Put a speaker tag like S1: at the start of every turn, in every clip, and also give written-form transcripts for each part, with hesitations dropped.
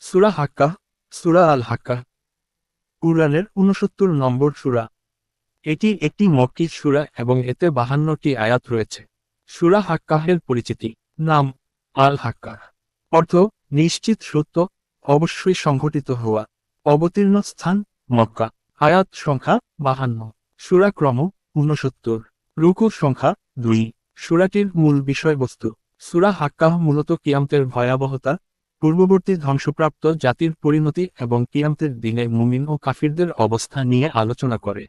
S1: সূরা হাক্কাহ, সূরা আল হাক্কাহ, কুরআনের ৬৯ নম্বর সূরা। এটি একটি মক্কি সূরা এবং এতে ৫২টি আয়াত রয়েছে। সূরা হাক্কাহের পরিচিতি। নাম আল হাক্কাহ, অর্থ নিশ্চিত সত্য, অবশ্যই সংঘটিত হওয়া। অবতীর্ণ স্থান মক্কা। আয়াত সংখ্যা ৫২। সূরা ক্রম ৬৯। রুকু সংখ্যা ২। সূরাটির মূল বিষয়বস্তু। সূরা হাক্কাহ মূলত কিয়ামতের ভয়াবহতা, পূর্ববর্তী ধ্বংসপ্রাপ্ত জাতির পরিণতি এবং কিয়ামতের দিনে মুমিন ও কাফিরদের অবস্থা নিয়ে আলোচনা করে।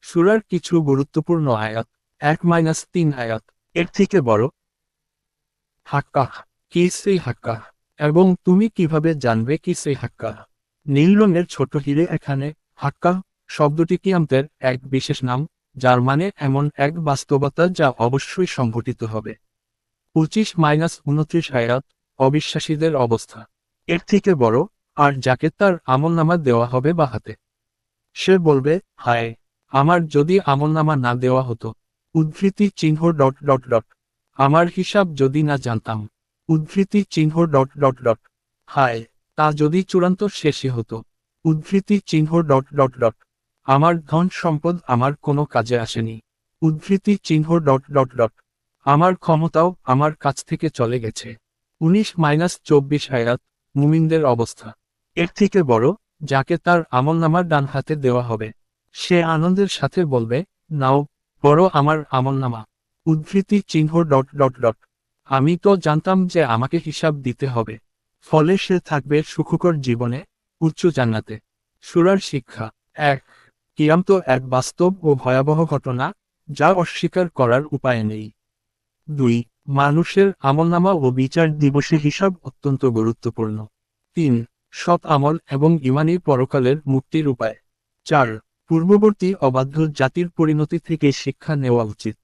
S1: সূরার কিছু গুরুত্বপূর্ণ আয়াত। ১-৩ আয়াত। এর থেকে বড়। হাক্কাহ, কি সেই হাক্কাহ, এবং তুমি কিভাবে জানবে কি সেই হাক্কাহ? নীল রঙের ছোট হিরে। এখানে হাক্কাহ শব্দটি কিয়ামতের এক বিশেষ নাম, যার মানে এমন এক বাস্তবতা যা অবশ্যই সংঘটিত হবে। ২৫-২৯ আয়াত। অবিশ্বাসীদের অবস্থা। এর থেকে বড়। আর যাকে তার আমলনামা দেওয়া হবে বা হাতে, সে বলবে, হায়, আমার যদি আমলনামা না দেওয়া হতো। উদ্ধৃতি চিহ্ন ডট ডট ডট। আমার হিসাব যদি না জানতাম। উদ্ধৃতি চিহ্ন ডট ডট ডট। হায়, তা যদি চূড়ান্ত শেষই হতো। উদ্ধৃতি চিহ্ন ডট ডট ডট। আমার ধন সম্পদ আমার কোনো কাজে আসেনি। উদ্ধৃতি চিহ্ন ডট ডট ডট। আমার ক্ষমতাও আমার কাছ থেকে চলে গেছে। ১৯-২৪ আয়াত। মুমিনদের অবস্থা। এর থেকে বড়। যাকে তার আমলনামার ডান হাতে দেওয়া হবে, সে আনন্দের সাথে বলবে, নাও, পড়ো আমার আমলনামা। উদ্ধৃতি চিহ্ন ডট ডট ডট। আমি তো জানতাম যে আমাকে হিসাব দিতে হবে। ফলে সে থাকবে সুখকর জীবনে, উচ্চ জান্নাতে। সূরার শিক্ষা। ১। কিয়ামত এক বাস্তব ও ভয়াবহ ঘটনা, যা অস্বীকার করার উপায় নেই। ২. মানুষের আমলনামা ও বিচার দিবসে হিসাব অত্যন্ত গুরুত্বপূর্ণ। ৩. সৎ আমল এবং ঈমানী পরকালের মুক্তির উপায়। ৪. পূর্ববর্তী অবাধ্য জাতির পরিণতি থেকে শিক্ষা নেওয়া উচিত।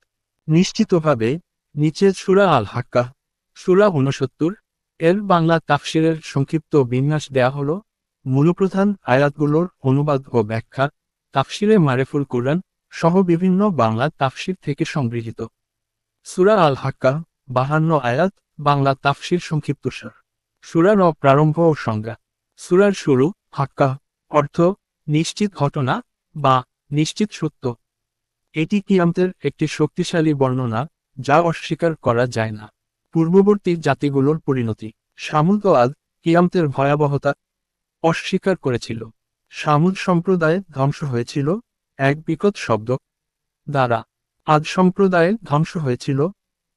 S1: নিশ্চিতভাবে, নিচে সূরা আল হাক্কাহ, সূরা ৬৯ এর বাংলা তাফসিরের সংক্ষিপ্ত বিন্যাস দেয়া হল। মূলপ্রধান আয়াতগুলোর অনুবাদ ও ব্যাখ্যা তাফসিরে মারেফুল কুরআন সহ বিভিন্ন বাংলা তাফসির থেকে সংগৃহীত। সূরা আল হাক্কাহ ৫২ আয়াত, বাংলা তাফসির সংক্ষিপ্তসার। সূরার প্রারম্ভ ও সংজ্ঞা। সূরার শুরু হাক্কাহ, অর্থ নিশ্চিত ঘটনা বা নিশ্চিত সত্য। এটি কিয়ামতের একটি শক্তিশালী বর্ণনা, যা অস্বীকার করা যায় না। পূর্ববর্তী জাতিগুলোর পরিণতি। সামুদ ও আদ কিয়ামতের ভয়াবহতা অস্বীকার করেছিল। সামুদ সম্প্রদায় ধ্বংস হয়েছিল এক বিকট শব্দ দ্বারা। আদ সম্প্রদায়ের ধ্বংস হয়েছিল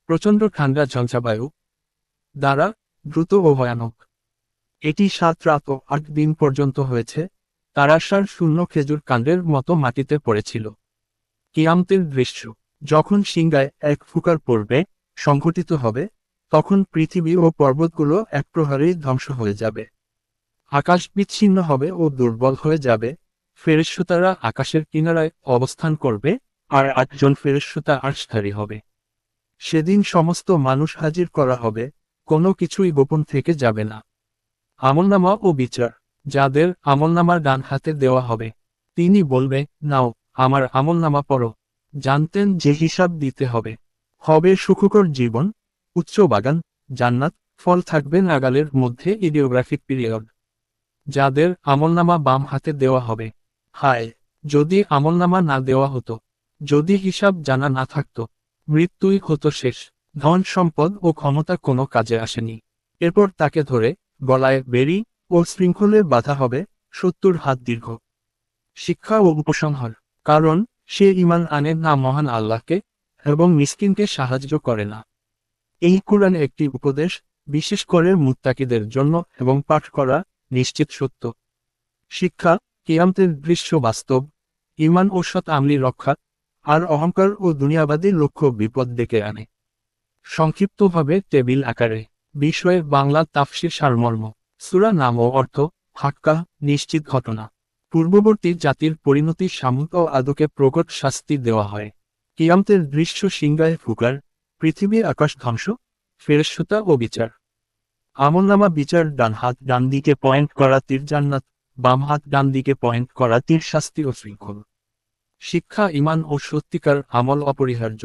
S1: প্রচণ্ড ঠান্ডা ঝঞ্ঝাবায়ু দ্বারা, দ্রুত ও ভয়ানক। এটি ৭ রাত ও ৮ দিন পর্যন্ত হয়েছে। তারাশার শূন্য খেজুর কাণ্ডের মতো মাটিতে পড়েছিল। কিয়ামতের দৃশ্য। যখন সিংহায় এক ফুকার পড়বে, সংঘটিত হবে, তখন পৃথিবী ও পর্বতগুলো এক প্রহারেই ধ্বংস হয়ে যাবে। আকাশ বিচ্ছিন্ন হবে ও দুর্বল হয়ে যাবে। ফেরেশতারা আকাশের কিনারায় অবস্থান করবে, আর ৮ জন ফেরেশতা আরশধারী হবে। সেদিন সমস্ত মানুষ হাজির করা হবে, কোনো কিছুই গোপন থেকে যাবে না। আমলনামা ও বিচার। যাদের আমলনামার ডান হাতে দেওয়া হবে, তিনি বলবে, নাও, আমার আমলনামা পড়ো। জানতেন যে হিসাব দিতে হবে। হবে সুখকর জীবন, উচ্চ বাগান, জান্নাত, ফল থাকবে নাগালের মধ্যে ইডিওগ্রাফিক পিরিয়ড। যাদের আমলনামা বাম হাতে দেওয়া হবে, হায়, যদি আমলনামা না দেওয়া হতো, যদি হিসাব জানা না থাকতো, মৃত্যুই হতো শেষ। ধন সম্পদ ও ক্ষমতা কোনো কাজে আসেনি। এরপর তাকে ধরে গলায় বেড়ি ও শৃঙ্খলে বাঁধা হবে ৭০ হাত দীর্ঘ। শিক্ষা ও উপসংহার। কারণ সে ঈমান আনে না মহান আল্লাহকে, এবং মিসকিনকে সাহায্য করে না। এই কুরআন একটি উপদেশ, বিশেষ করে মুত্তাকিদের জন্য, এবং পাঠ করা নিশ্চিত সত্য। শিক্ষা। কিয়ামতের দৃশ্য বাস্তব। ঈমান ও সৎ আমলি রক্ষা, আর অহংকার ও দুনিয়াবাদী লক্ষ্য বিপদ ডেকে আনে। সংক্ষিপ্তভাবে টেবিল আকারে। বিষয়ে বাংলা তাফসির সারমর্ম। সূরা নাম ও অর্থ। হাক্কাহ, নিশ্চিত ঘটনা। পূর্ববর্তী জাতির পরিণতি সামুদ ও আদকে প্রকট শাস্তি দেওয়া হয়। কিয়ামতের দৃশ্য সিংহায় ফুকার, পৃথিবী আকাশ ধ্বংস, ফেরেশতা ও বিচার। আমলনামা বিচার। ডান হাত ডান দিকে পয়েন্ট করা তীর জান্নাত, বাম হাত ডান দিকে পয়েন্ট করা তীর শাস্তি ও শৃঙ্খল। শিক্ষা। ঈমান ও সত্যিকার আমল অপরিহার্য।